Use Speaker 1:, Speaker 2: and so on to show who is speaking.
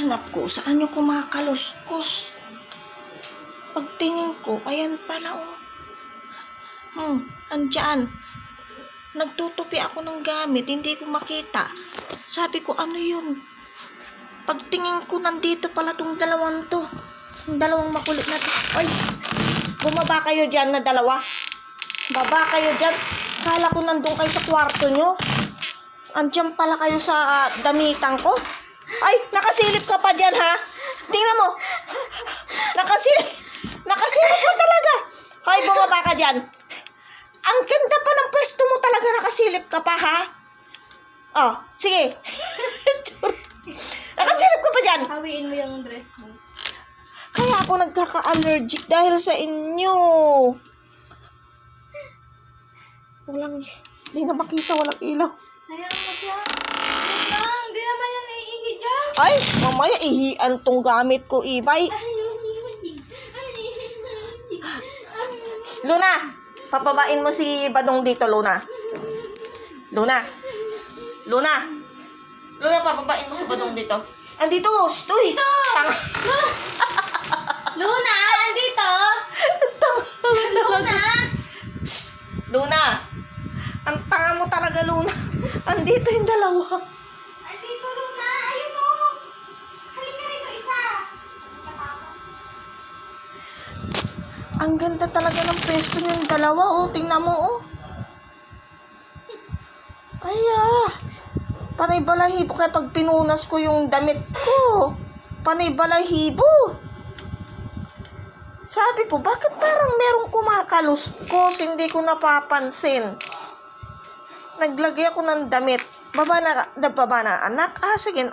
Speaker 1: Naku, saan yung kumakaluskos? Pagtingin ko, ayan pala oh. Andyan. Nagtutupi ako ng gamit, hindi ko makita. Sabi ko, ano yun? Pagtingin ko, nandito pala tong dalawang to. Yung dalawang makulit na to. Ay, bumaba kayo dyan na dalawa. Baba kayo dyan. Kala ko nandun kayo sa kwarto nyo. Andyan pala kayo sa damitan ko. Ay, nakasilip ka pa dyan ha. Tingnan mo. Nakasilip mo talaga. Ay, bumaba ka dyan. Ang ganda pa ng pwesto mo talaga, nakasilip ka pa ha. Oh, sige. Nakasilip ka pa dyan.
Speaker 2: Hawiin mo yung dress mo.
Speaker 1: Kaya ako nagkaka-allergic dahil sa inyo. Hindi na makita, walang ilaw.
Speaker 2: Hayaan mo siya. Wait lang, hindi naman yan naiihi dyan.
Speaker 1: Ay, mamaya ihian tong gamit ko, Ibay. Luna, papabain mo si Badong dito, Luna. Luna, papabain mo si Badong dito. Andito, stoy.
Speaker 2: Dito! Luna, andito! Luna!
Speaker 1: Luna, ang tanga mo talaga, Luna. Andito yung dalawa.
Speaker 2: Andito, Luna! Ayun mo! Halika rito, isa!
Speaker 1: Ang ganda talaga ng pwesto niyong dalawa, oh. Tingnan mo, oh. Ay, panay balahibo. Kaya pag pinunas ko yung damit ko, panay balahibo. Sabi ko, bakit parang merong kumakaluskos? Hindi ko napapansin. Naglagay ako ng damit. Baba na, anak. Sige,